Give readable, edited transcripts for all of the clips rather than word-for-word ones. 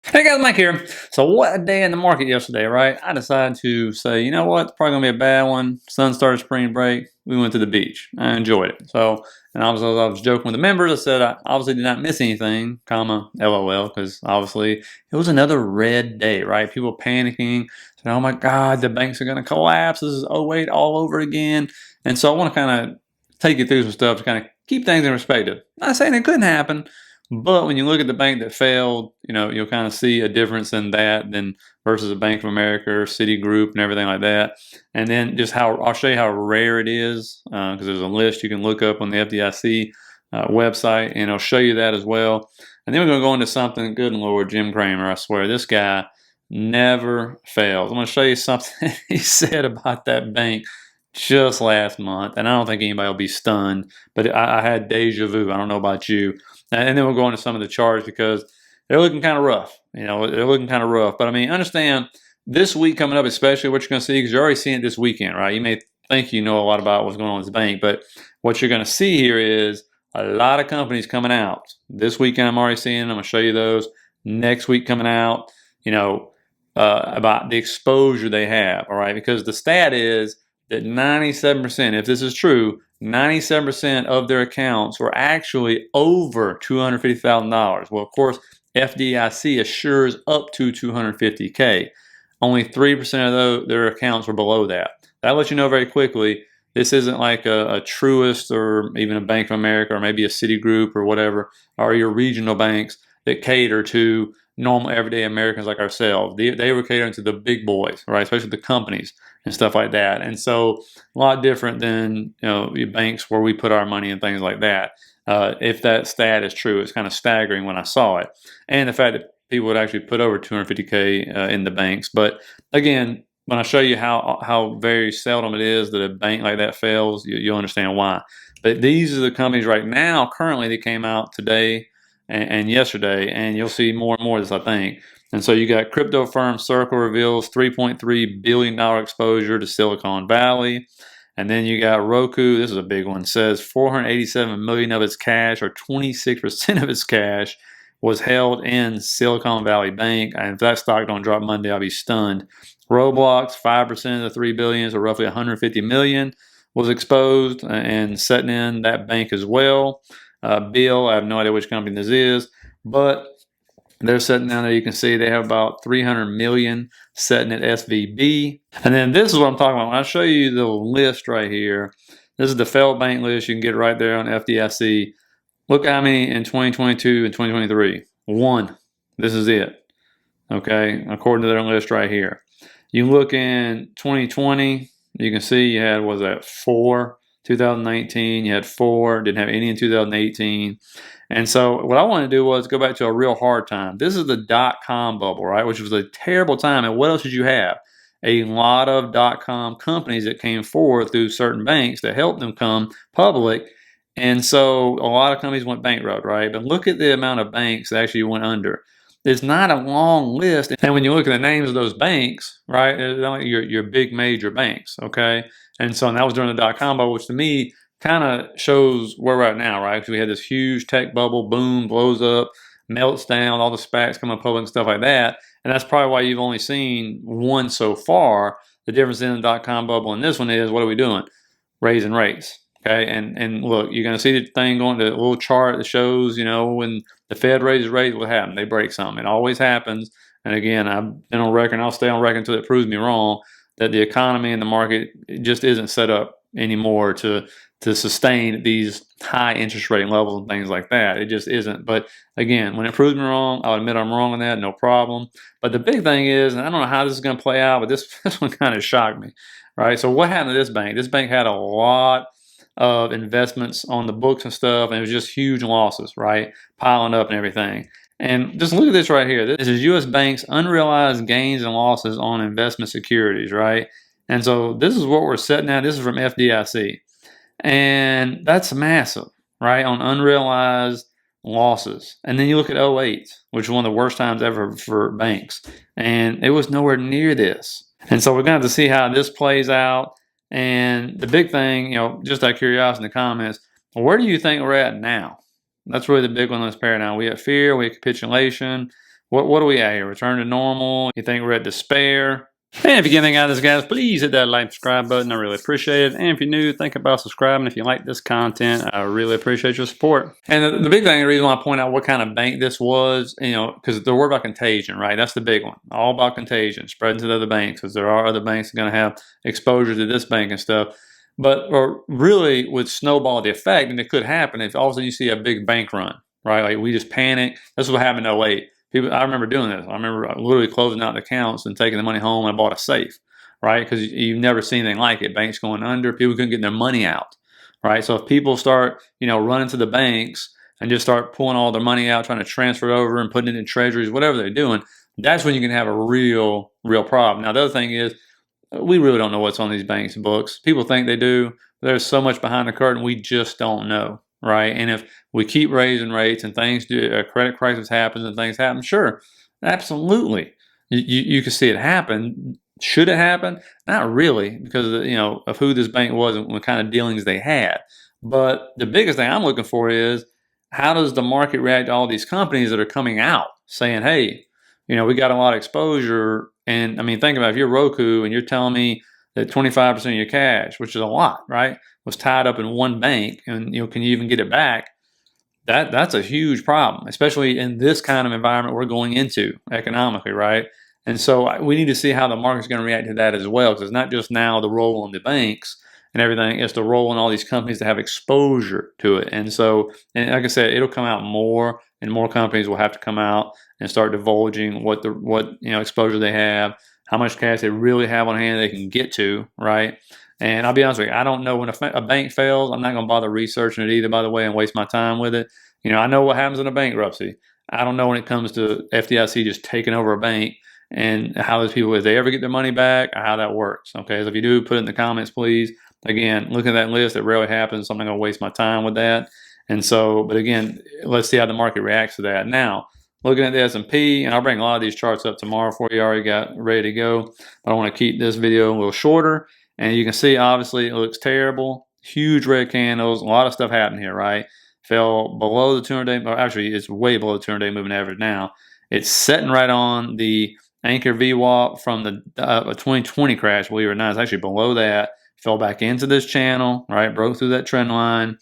Hey guys, Mike here. So what a day in the market yesterday, right? I decided to say, you know what, it's probably gonna be a bad one. Son started spring break. We went to the beach. I enjoyed it. So, and obviously I was joking with the members. I said I obviously did not miss anything, comma, LOL, because obviously it was another red day, right? People panicking, saying, oh my God, the banks are gonna collapse. This is '08 all over again. And so I want to kind of take you through some stuff to kind of keep things in perspective. Not saying it couldn't happen, but when you look at the bank that failed, you'll kind of see a difference in that than versus a Bank of America or Citigroup and everything like that. And then just how I'll show you how rare it is because there's a list you can look up on the FDIC website, and I'll show you that as well. And then we're going to go into something. Good Lord, Jim Cramer, I swear, this guy never fails. I'm going to show you something he said about that bank just last month, and I don't think anybody will be stunned, but I had deja vu. I don't know about you. And then we'll go into some of the charts because they're looking kind of rough. They're looking kind of rough. But I mean, understand this week coming up, especially what you're going to see, because you're already seeing it this weekend, right? You may think you know a lot about what's going on with this bank, but what you're going to see here is a lot of companies coming out. This weekend, I'm already seeing. I'm going to show you those. Next week coming out, about the exposure they have, all right? Because the stat is that 97%, if this is true, 97% of their accounts were actually over $250,000. Well, of course, FDIC assures up to $250K. Only 3% of their accounts were below that. That lets you know very quickly this isn't like a Truist or even a Bank of America or maybe a Citigroup or whatever, or your regional banks that cater to normal everyday Americans like ourselves. They were catering to the big boys, right? Especially the companies and stuff like that. And so a lot different than banks where we put our money and things like that. If that stat is true, it's kind of staggering when I saw it, and the fact that people would actually put over 250K in the banks. But again, when I show you how very seldom it is that a bank like that fails, you'll understand why. But these are the companies right now, currently, that came out today and yesterday, and you'll see more and more of this, I think. And so you got crypto firm Circle reveals $3.3 billion exposure to Silicon Valley. And then you got Roku, this is a big one, says 487 million of its cash, or 26% of its cash, was held in Silicon Valley Bank. And if that stock don't drop Monday, I'll be stunned. Roblox, 5% of the $3 billion, so roughly 150 million, was exposed and setting in that bank as well. Bill, I have no idea which company this is, but they're sitting down there. You can see they have about 300 million sitting at SVB. And then this is what I'm talking about. When I show you the list right here, this is the failed bank list. You can get it right there on FDIC. Look how many in 2022 and 2023. One. This is it. Okay, according to their list right here. You look in 2020, you can see you had, was that 4? 2019, you had 4, didn't have any in 2018. And so what I wanted to do was go back to a real hard time. This is the dot-com bubble, right, which was a terrible time. And what else did you have? A lot of dot-com companies that came forward through certain banks that helped them come public. And so a lot of companies went bankrupt, right? But look at the amount of banks that actually went under. It's not a long list. And when you look at the names of those banks, right, your big major banks, okay? And so that was during the dot-com bubble, which to me kind of shows where we're at now, right? Because we had this huge tech bubble, boom, blows up, melts down, all the SPACs come up public and stuff like that. And that's probably why you've only seen one so far. The difference in the dot-com bubble and this one is, what are we doing? Raising rates. Okay, and look, you're going to see the thing going, the little chart that shows, when the Fed raises rates, what happens? They break something. It always happens. And again, I've been on record, and I'll stay on record until it proves me wrong, that the economy and the market just isn't set up anymore to sustain these high interest rate levels and things like that. It just isn't. But again, when it proves me wrong, I'll admit I'm wrong on that, no problem. But the big thing is, and I don't know how this is going to play out, but this one kind of shocked me, right? So what happened to this bank? This bank had a lot of investments on the books and stuff, and it was just huge losses, right? Piling up and everything. And just look at this right here. This is U.S. Bank's unrealized gains and losses on investment securities, right? And so this is what we're setting at. This is from FDIC. And that's massive, right, on unrealized losses. And then you look at '08, which was one of the worst times ever for banks. And it was nowhere near this. And so we're going to have to see how this plays out. And the big thing, just out of curiosity in the comments, where do you think we're at now? That's really the big one on this paradigm. We have fear, we have capitulation, What are we at here? Return to normal? You think we're at despair? And if you get anything out of this, guys, please hit that like and subscribe button. I really appreciate it. And if you're new, think about subscribing. If you like this content, I really appreciate your support. And the big thing, the reason why I point out what kind of bank this was, because they're worried about contagion, right? That's the big one. All about contagion, spreading to the other banks, because there are other banks that are going to have exposure to this bank and stuff. But really, would snowball the effect, and it could happen if all of a sudden you see a big bank run, right? Like we just panic. This is what happened in 08. I remember doing this. I remember literally closing out the accounts and taking the money home, and I bought a safe, right? Because you've never seen anything like it. Banks going under, people couldn't get their money out, right? So if people start, running to the banks and just start pulling all their money out, trying to transfer it over and putting it in treasuries, whatever they're doing, that's when you can have a real problem. Now, the other thing is, we really don't know what's on these banks' books. People think they do. But there's so much behind the curtain, we just don't know. Right, and if we keep raising rates and things do, a credit crisis happens and things happen, sure, absolutely, you can see it happen. Should it happen? Not really, because of who this bank was and what kind of dealings they had. But the biggest thing I'm looking for is, how does the market react to all these companies that are coming out saying, hey, we got a lot of exposure? And I mean, think about it, if you're Roku and you're telling me that 25% of your cash, which is a lot, right, was tied up in one bank, and can you even get it back? That's a huge problem, especially in this kind of environment we're going into economically, right? And so we need to see how the market's going to react to that as well, because it's not just now the role on the banks and everything; it's the role on all these companies that have exposure to it. And so, and like I said, it'll come out more, and more companies will have to come out and start divulging what exposure they have, how much cash they really have on hand they can get to, right? And I'll be honest with you, I don't know when a bank fails. I'm not going to bother researching it either, by the way, and waste my time with it. I know what happens in a bankruptcy. I don't know when it comes to FDIC just taking over a bank and how those people, if they ever get their money back, or how that works. Okay, so if you do, put it in the comments, please. Again, look at that list. It rarely happens, so I'm not going to waste my time with that. And so, but again, let's see how the market reacts to that. Now, looking at the S&P, and I'll bring a lot of these charts up tomorrow for you. I already got ready to go, but I want to keep this video a little shorter. And you can see, obviously, it looks terrible. Huge red candles. A lot of stuff happened here, right? Fell below the 200-day. Actually, it's way below the 200-day moving average now. It's sitting right on the anchor VWAP from the 2020 crash, believe it or not. It's actually below that. Fell back into this channel, right? Broke through that trend line.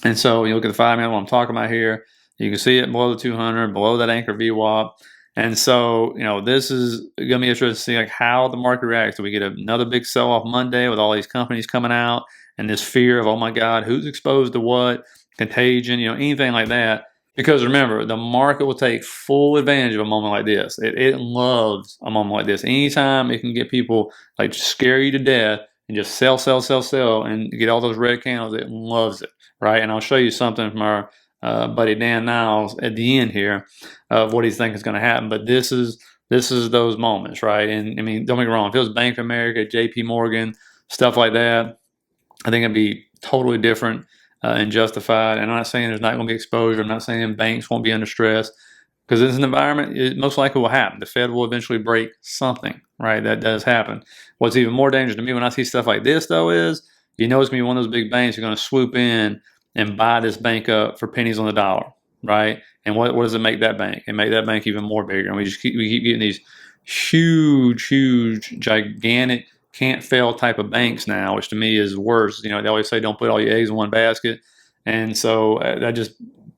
And so you look at the 5 minute, what I'm talking about here. You can see it below the 200, below that anchor VWAP. And so, this is going to be interesting to see how the market reacts. Do we get another big sell-off Monday with all these companies coming out and this fear of, oh my God, who's exposed to what, contagion, anything like that? Because remember, the market will take full advantage of a moment like this. It loves a moment like this. Anytime it can get people scare you to death and just sell, and get all those red candles, it loves it, right? And I'll show you something from our buddy Dan Niles at the end here of what he's thinking is going to happen. But this is those moments, right? And I mean, don't get me wrong, if it was Bank of America, JP Morgan, stuff like that, I think it'd be totally different and justified. And I'm not saying there's not going to be exposure. I'm not saying banks won't be under stress, because this is an environment, it most likely will happen. The Fed will eventually break something, right? That does happen. What's even more dangerous to me when I see stuff like this, though, is it's going to be one of those big banks are going to swoop in and buy this bank up for pennies on the dollar, right? And what does it make that bank? It make that bank even more bigger. And we keep getting these huge, gigantic, can't fail type of banks now, which to me is worse. They always say don't put all your eggs in one basket. And so that just,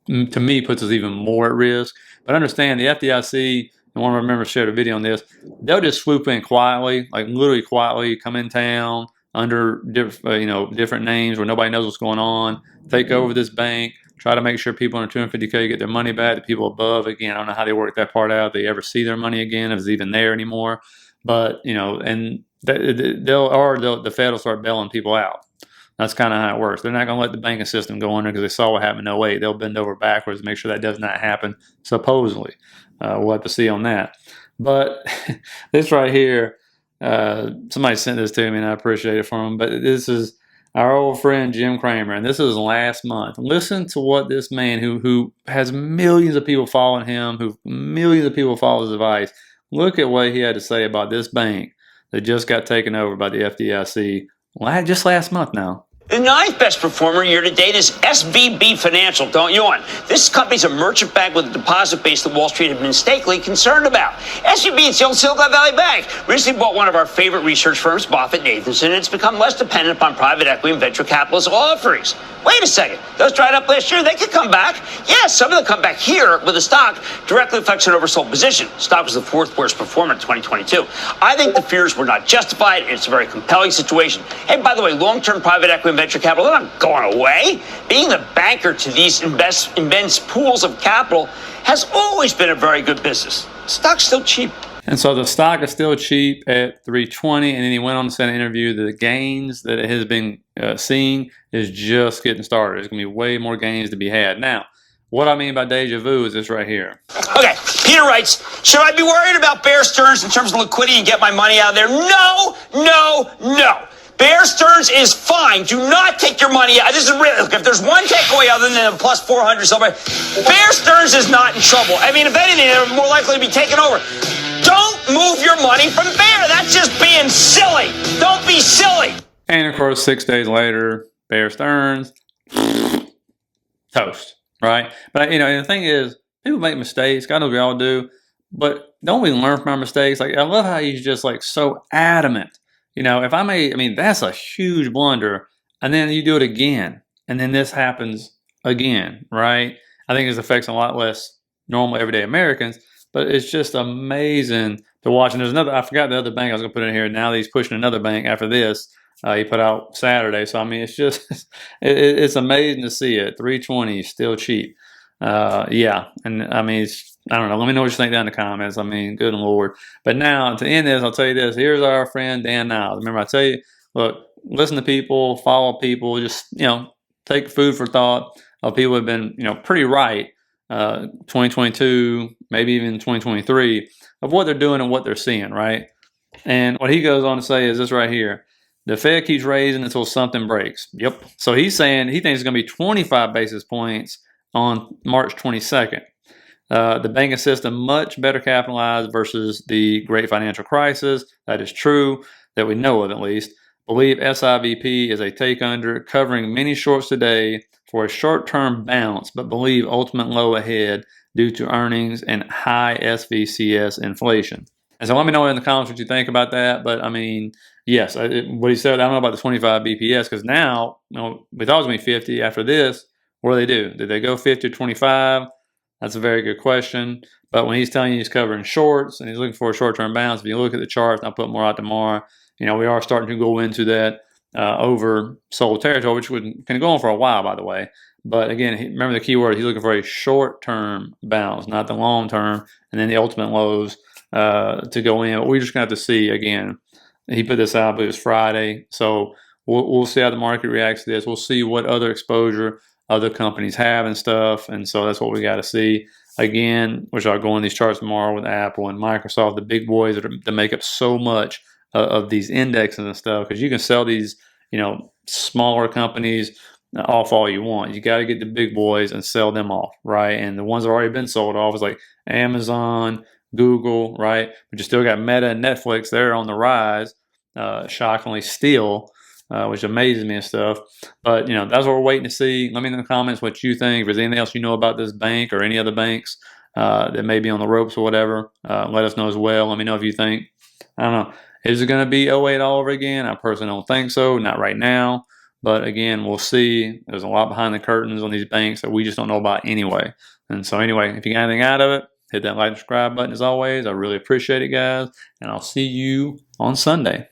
to me, puts us even more at risk. But understand the FDIC, and one of our members shared a video on this, they'll just swoop in quietly, literally quietly, come in town under different names where nobody knows what's going on, take over this bank, try to make sure people under 250K get their money back. The people above, again, I don't know how they work that part out. If they ever see their money again, if it's even there anymore. But and the Fed will start bailing people out. That's kind of how it works. They're not going to let the banking system go under, because they saw what happened in 08. They'll bend over backwards to make sure that does not happen, supposedly. We'll have to see on that. But this right here, somebody sent this to me, and I appreciate it from them. But this is our old friend Jim Cramer, and this is last month. Listen to what this man, who has millions of people following him, millions of people follow his advice, look at what he had to say about this bank that just got taken over by the FDIC just last month now. The ninth best performer year to date is SVB Financial, don't yawn. This company's a merchant bank with a deposit base that Wall Street had been mistakenly concerned about. SVB is the old Silicon Valley Bank. Recently bought one of our favorite research firms, Moffett-Nathanson, and it's become less dependent upon private equity and venture capitalist offerings. Wait a second. Those dried up last year, they could come back. Yes, some of them come back here, but the stock directly affects an oversold position. Stock was the fourth worst performer in 2022. I think the fears were not justified. It's a very compelling situation. Hey, by the way, long-term private equity and venture capital, they're not going away. Being the banker to these immense pools of capital has always been a very good business. Stock's still cheap. And so the stock is still cheap at 320, and then he went on to say in an interview that the gains that it has been seeing is just getting started. There's going to be way more gains to be had. Now, what I mean by deja vu is this right here. Okay, Peter writes, should I be worried about Bear Stearns in terms of liquidity and get my money out of there? No, no, no. Bear Stearns is fine. Do not take your money out. This is really, look, if there's one takeaway other than a plus 400 somewhere, Bear Stearns is not in trouble. I mean, if anything, they're more likely to be taken over. Don't move your money from Bear. That's just being silly. Don't be silly. And of course, 6 days later, Bear Stearns, toast, right? But the thing is, people make mistakes. God knows we all do. But don't we learn from our mistakes? Like, I love how he's just like so adamant. If that's a huge blunder, and then you do it again, and then this happens again, right? I think it affects a lot less normal everyday Americans, but it's just amazing to watch. And there's another, I forgot the other bank I was going to put in here. Now he's pushing another bank after this. He put out Saturday. So, it's just, it's amazing to see it. 320 still cheap. Yeah. And I don't know. Let me know what you think down in the comments. Good Lord. But now, to end this, I'll tell you this. Here's our friend Dan Niles. Remember, I tell you, look, listen to people, follow people, just, take food for thought of people who have been, pretty right, 2022, maybe even 2023, of what they're doing and what they're seeing, right? And what he goes on to say is this right here. The Fed keeps raising until something breaks. Yep. So he's saying he thinks it's going to be 25 basis points on March 22nd. The banking system much better capitalized versus the great financial crisis. That is true, that we know of at least. Believe SIVP is a take under, covering many shorts today for a short-term bounce, but believe ultimate low ahead due to earnings and high SVCS inflation. And so let me know in the comments what you think about that. But yes, what he said, I don't know about the 25 BPS, because now, we thought it was going to be 50. After this, what do they do? Did they go 50 or 25? That's a very good question. But when he's telling you he's covering shorts and he's looking for a short-term bounce, if you look at the charts, and I'll put more out tomorrow, we are starting to go into that oversold territory, which can go on for a while, by the way. But again, remember the key word, he's looking for a short-term bounce, not the long-term, and then the ultimate lows to go in. But we're just going to have to see, again, he put this out, but it was Friday. So we'll see how the market reacts to this. We'll see what other exposure other companies have and stuff. And so that's what we got to see. Again, which I'll go in these charts tomorrow with Apple and Microsoft, the big boys that make up so much of these indexes and stuff, because you can sell these, smaller companies off all you want. You got to get the big boys and sell them off, right? And the ones that have already been sold off is like Amazon, Google, right? But you still got Meta and Netflix. They're on the rise, shockingly still, which amazes me and stuff. But, that's what we're waiting to see. Let me know in the comments what you think. If there's anything else you know about this bank or any other banks that may be on the ropes or whatever, let us know as well. Let me know if you think, I don't know, is it going to be 08 all over again? I personally don't think so. Not right now. But again, we'll see. There's a lot behind the curtains on these banks that we just don't know about anyway. And so anyway, if you got anything out of it, hit that like and subscribe button as always. I really appreciate it, guys. And I'll see you on Sunday.